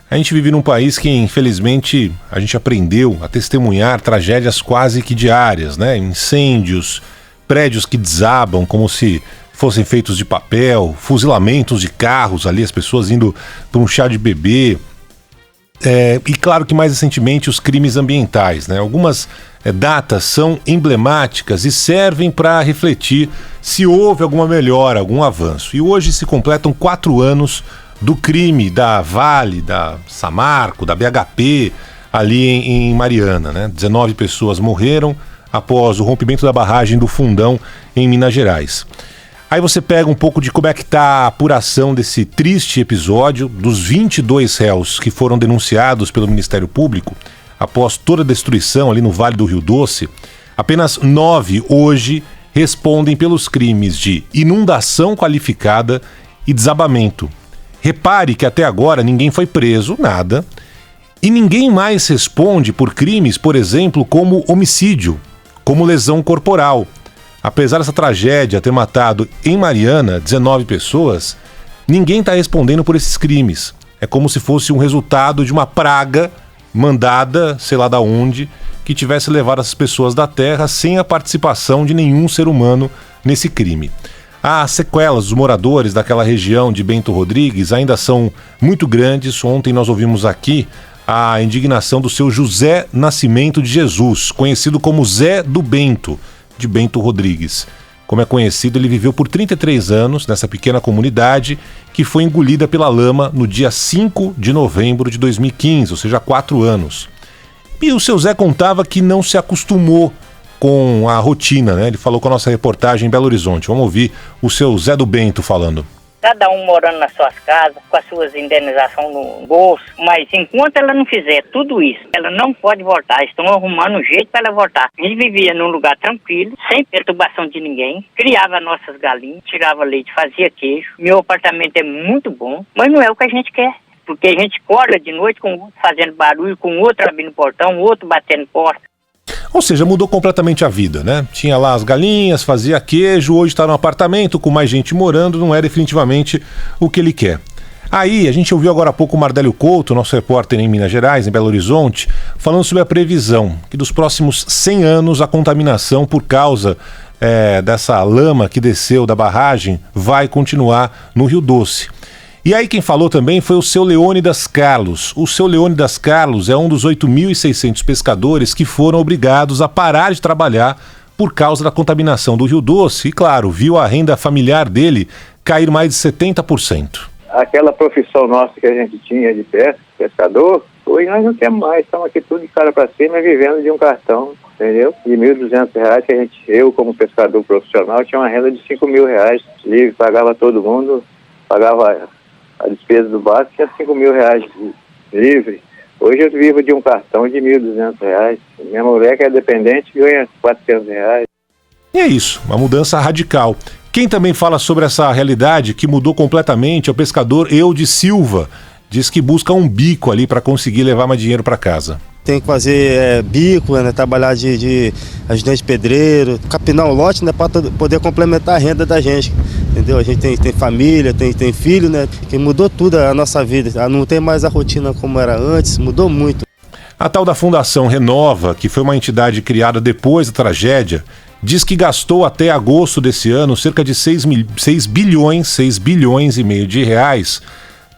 A gente vive num país que, infelizmente, a gente aprendeu a testemunhar tragédias quase que diárias, né? Incêndios, prédios que desabam como se fossem feitos de papel, fuzilamentos de carros ali, as pessoas indo para um chá de bebê. E claro que mais recentemente os crimes ambientais, né? Algumas datas são emblemáticas e servem para refletir se houve alguma melhora, algum avanço. E hoje se completam 4 anos do crime da Vale, da Samarco, da BHP, ali em Mariana, né? 19 pessoas morreram após o rompimento da barragem do Fundão em Minas Gerais. Aí você pega um pouco de como é que está a apuração desse triste episódio, dos 22 réus que foram denunciados pelo Ministério Público após toda a destruição ali no Vale do Rio Doce. Apenas 9 hoje respondem pelos crimes de inundação qualificada e desabamento. Repare que até agora ninguém foi preso, nada, e ninguém mais responde por crimes, por exemplo, como homicídio, como lesão corporal. Apesar dessa tragédia ter matado em Mariana 19 pessoas, ninguém está respondendo por esses crimes. É como se fosse um resultado de uma praga mandada, sei lá da onde, que tivesse levado essas pessoas da terra sem a participação de nenhum ser humano nesse crime. As sequelas dos moradores daquela região de Bento Rodrigues ainda são muito grandes. Ontem nós ouvimos aqui a indignação do seu José Nascimento de Jesus, conhecido como Zé do Bento, de Bento Rodrigues. Como é conhecido, ele viveu por 33 anos nessa pequena comunidade que foi engolida pela lama no dia 5 de novembro de 2015, ou seja, 4 anos. E o seu Zé contava que não se acostumou com a rotina, né? Ele falou com a nossa reportagem em Belo Horizonte. Vamos ouvir o seu Zé do Bento falando. Cada um morando nas suas casas, com as suas indenizações no bolso, mas enquanto ela não fizer tudo isso, ela não pode voltar. Estão arrumando um jeito para ela voltar. A gente vivia num lugar tranquilo, sem perturbação de ninguém, criava nossas galinhas, tirava leite, fazia queijo. Meu apartamento é muito bom, mas não é o que a gente quer. Porque a gente acorda de noite com um fazendo barulho, com outro abrindo portão, outro batendo porta. Ou seja, mudou completamente a vida, né? Tinha lá as galinhas, fazia queijo, hoje está no apartamento com mais gente morando, não é definitivamente o que ele quer. Aí, a gente ouviu agora há pouco o Mardélio Couto, nosso repórter em Minas Gerais, em Belo Horizonte, falando sobre a previsão que dos próximos 100 anos a contaminação por causa dessa lama que desceu da barragem vai continuar no Rio Doce. E aí quem falou também foi o seu Leônidas Carlos. O seu Leônidas Carlos é um dos 8.600 pescadores que foram obrigados a parar de trabalhar por causa da contaminação do Rio Doce e, claro, viu a renda familiar dele cair mais de 70%. Aquela profissão nossa que a gente tinha de pescador, hoje nós não temos mais, estamos aqui tudo de cara para cima vivendo de um cartão, entendeu? De R$1.200 que eu como pescador profissional tinha uma renda de R$5.000 livre, pagava todo mundo, pagava a despesa do barco, tinha R$5.000 livre. Hoje eu vivo de um cartão de R$1.200. Minha mulher, que é dependente, ganha R$400. E é isso, uma mudança radical. Quem também fala sobre essa realidade que mudou completamente é o pescador Eudes Silva. Diz que busca um bico ali para conseguir levar mais dinheiro para casa. Tem que fazer bico, né, trabalhar de ajudante de pedreiro, capinar um lote, né, para poder complementar a renda da gente, entendeu? A gente tem família, tem filho, né, que mudou tudo a nossa vida, não tem mais a rotina como era antes, mudou muito. A tal da Fundação Renova, que foi uma entidade criada depois da tragédia, diz que gastou até agosto desse ano cerca de 6 bilhões e meio de reais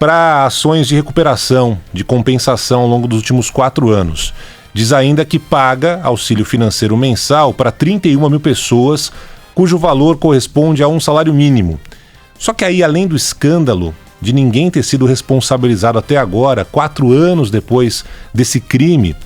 para ações de recuperação, de compensação ao longo dos últimos 4 anos. Diz ainda que paga auxílio financeiro mensal para 31 mil pessoas, cujo valor corresponde a um salário mínimo. Só que aí, além do escândalo de ninguém ter sido responsabilizado até agora, 4 anos depois desse crime,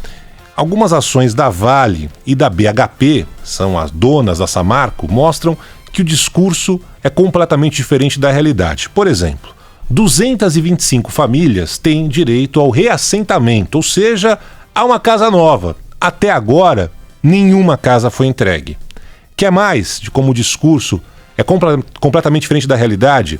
algumas ações da Vale e da BHP, são as donas da Samarco, mostram que o discurso é completamente diferente da realidade. Por exemplo, 225 famílias têm direito ao reassentamento, ou seja, a uma casa nova. Até agora, nenhuma casa foi entregue. Quer mais de como o discurso é completamente diferente da realidade?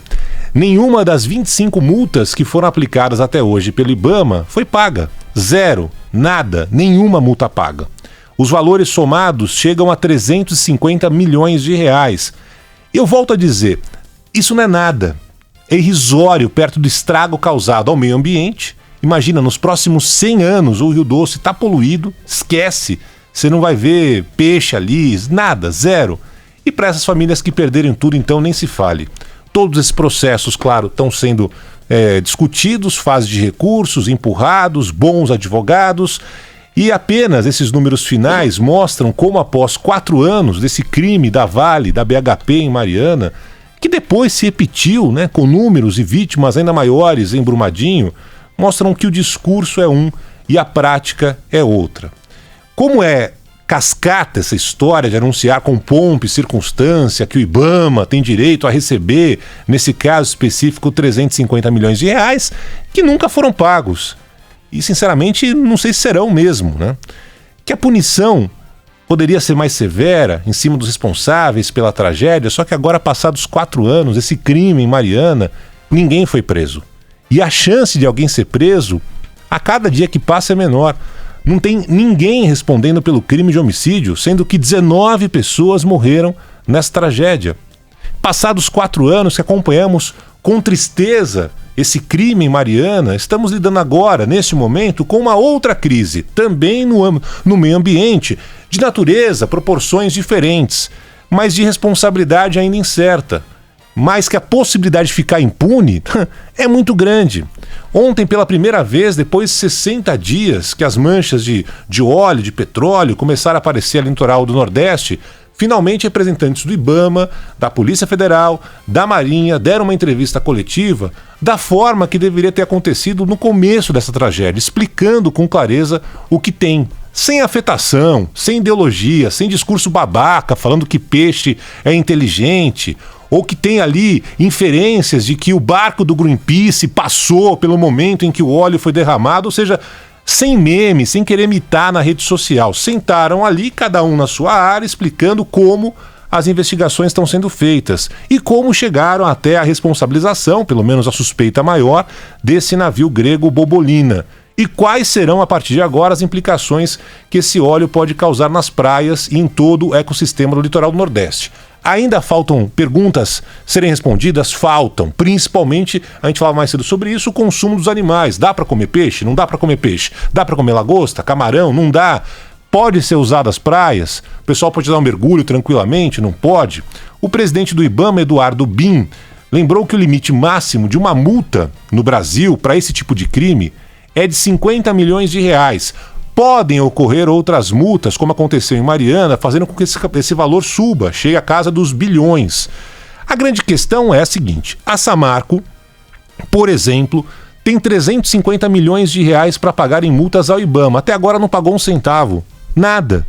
Nenhuma das 25 multas que foram aplicadas até hoje pelo IBAMA foi paga. 0, nada, nenhuma multa paga. Os valores somados chegam a 350 milhões de reais. Eu volto a dizer, isso não é nada. É irrisório perto do estrago causado ao meio ambiente Imagina, nos próximos 100 anos o Rio Doce está poluído, esquece, você não vai ver peixe ali, nada, zero. E para essas famílias que perderem tudo, então, nem se fale. Todos esses processos, claro, estão sendo discutidos, fase de recursos, empurrados, bons advogados, e apenas esses números finais mostram como após 4 anos desse crime da Vale, da BHP em Mariana, que depois se repetiu, né, com números e vítimas ainda maiores em Brumadinho, mostram que o discurso é um e a prática é outra. Como é cascata essa história de anunciar com pompa e circunstância que o IBAMA tem direito a receber, nesse caso específico, 350 milhões de reais, que nunca foram pagos. E, sinceramente, não sei se serão mesmo, né? Que a punição poderia ser mais severa em cima dos responsáveis pela tragédia, só que agora, passados 4 anos, esse crime em Mariana, ninguém foi preso. E a chance de alguém ser preso, a cada dia que passa, é menor. Não tem ninguém respondendo pelo crime de homicídio, sendo que 19 pessoas morreram nessa tragédia. Passados 4 anos que acompanhamos com tristeza esse crime em Mariana, estamos lidando agora, neste momento, com uma outra crise, também no meio ambiente, de natureza, proporções diferentes, mas de responsabilidade ainda incerta. Mas que a possibilidade de ficar impune é muito grande. Ontem, pela primeira vez, depois de 60 dias que as manchas de óleo, de petróleo começaram a aparecer ali no litoral do Nordeste, finalmente representantes do IBAMA, da Polícia Federal, da Marinha deram uma entrevista coletiva da forma que deveria ter acontecido no começo dessa tragédia, explicando com clareza o que tem. Sem afetação, sem ideologia, sem discurso babaca falando que peixe é inteligente, ou que tem ali inferências de que o barco do Greenpeace passou pelo momento em que o óleo foi derramado, ou seja, sem meme, sem querer imitar na rede social. Sentaram ali, cada um na sua área, explicando como as investigações estão sendo feitas e como chegaram até a responsabilização, pelo menos a suspeita maior, desse navio grego Bobolina. E quais serão, a partir de agora, as implicações que esse óleo pode causar nas praias e em todo o ecossistema do litoral do Nordeste. Ainda faltam perguntas serem respondidas? Faltam. Principalmente, a gente falava mais cedo sobre isso, o consumo dos animais. Dá para comer peixe? Não dá para comer peixe. Dá para comer lagosta? Camarão? Não dá. Pode ser usado as praias? O pessoal pode dar um mergulho tranquilamente? Não pode. O presidente do IBAMA, Eduardo Bin, lembrou que o limite máximo de uma multa no Brasil para esse tipo de crime é de 50 milhões de reais. Podem ocorrer outras multas, como aconteceu em Mariana, fazendo com que esse valor suba, chegue à casa dos bilhões. A grande questão é a seguinte: a Samarco, por exemplo, tem 350 milhões de reais para pagar em multas ao IBAMA. Até agora não pagou um centavo. Nada.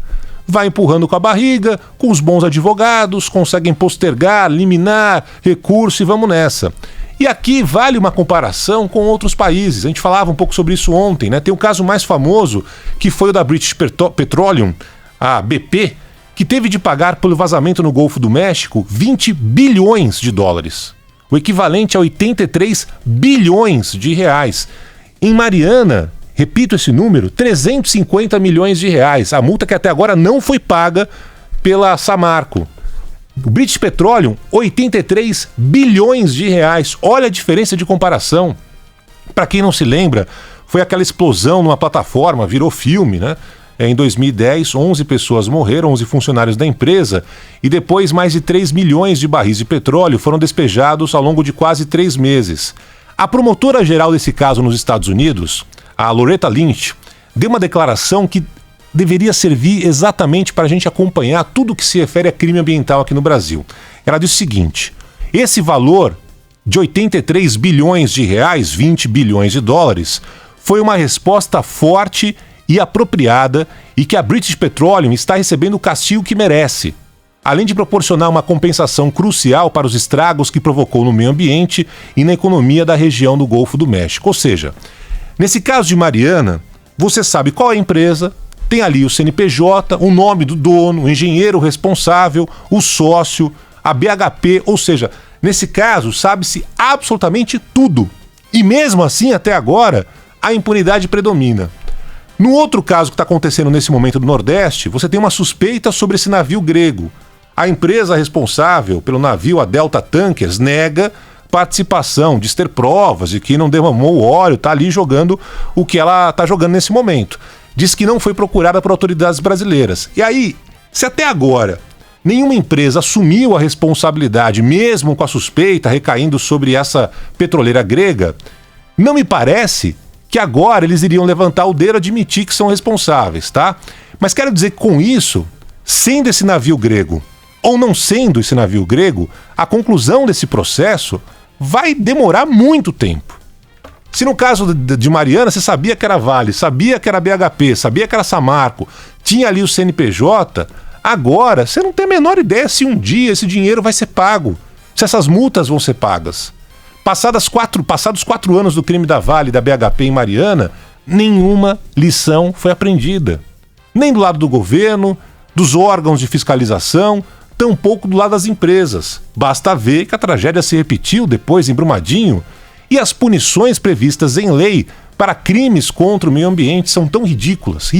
Vai empurrando com a barriga, com os bons advogados, conseguem postergar, liminar, recurso e vamos nessa. E aqui vale uma comparação com outros países. A gente falava um pouco sobre isso ontem, né? Tem um caso mais famoso, que foi o da British Petroleum, a BP, que teve de pagar pelo vazamento no Golfo do México 20 bilhões de dólares. O equivalente a 83 bilhões de reais. Em Mariana, repito esse número, 350 milhões de reais. A multa que até agora não foi paga pela Samarco. O British Petroleum, 83 bilhões de reais. Olha a diferença de comparação. Para quem não se lembra, foi aquela explosão numa plataforma, virou filme, né? Em 2010, 11 pessoas morreram, 11 funcionários da empresa, e depois mais de 3 milhões de barris de petróleo foram despejados ao longo de quase 3 meses. A promotora-geral desse caso nos Estados Unidos, a Loretta Lynch, deu uma declaração que deveria servir exatamente para a gente acompanhar tudo que se refere a crime ambiental aqui no Brasil. Ela disse o seguinte: esse valor de 83 bilhões de reais, 20 bilhões de dólares, foi uma resposta forte e apropriada e que a British Petroleum está recebendo o castigo que merece, além de proporcionar uma compensação crucial para os estragos que provocou no meio ambiente e na economia da região do Golfo do México. Ou seja, nesse caso de Mariana, você sabe qual é a empresa, tem ali o CNPJ, o nome do dono, o engenheiro responsável, o sócio, a BHP, ou seja, nesse caso sabe-se absolutamente tudo. E mesmo assim, até agora, a impunidade predomina. No outro caso que está acontecendo nesse momento do Nordeste, você tem uma suspeita sobre esse navio grego. A empresa responsável pelo navio, a Delta Tankers, nega, participação, diz ter provas de que não derramou o óleo, tá ali jogando o que ela tá jogando nesse momento. Diz que não foi procurada por autoridades brasileiras. E aí, se até agora nenhuma empresa assumiu a responsabilidade, mesmo com a suspeita recaindo sobre essa petroleira grega, não me parece que agora eles iriam levantar o dedo e admitir que são responsáveis, tá? Mas quero dizer que com isso, sendo esse navio grego ou não sendo esse navio grego, a conclusão desse processo vai demorar muito tempo. Se no caso de Mariana você sabia que era Vale, sabia que era BHP, sabia que era Samarco, tinha ali o CNPJ, agora você não tem a menor ideia se um dia esse dinheiro vai ser pago, se essas multas vão ser pagas. Passados 4 anos do crime da Vale e da BHP em Mariana, nenhuma lição foi aprendida. Nem do lado do governo, dos órgãos de fiscalização, tampouco do lado das empresas. Basta ver que a tragédia se repetiu depois em Brumadinho e as punições previstas em lei para crimes contra o meio ambiente são tão ridículas,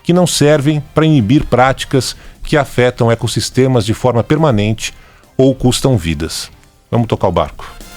que não servem para inibir práticas que afetam ecossistemas de forma permanente ou custam vidas. Vamos tocar o barco.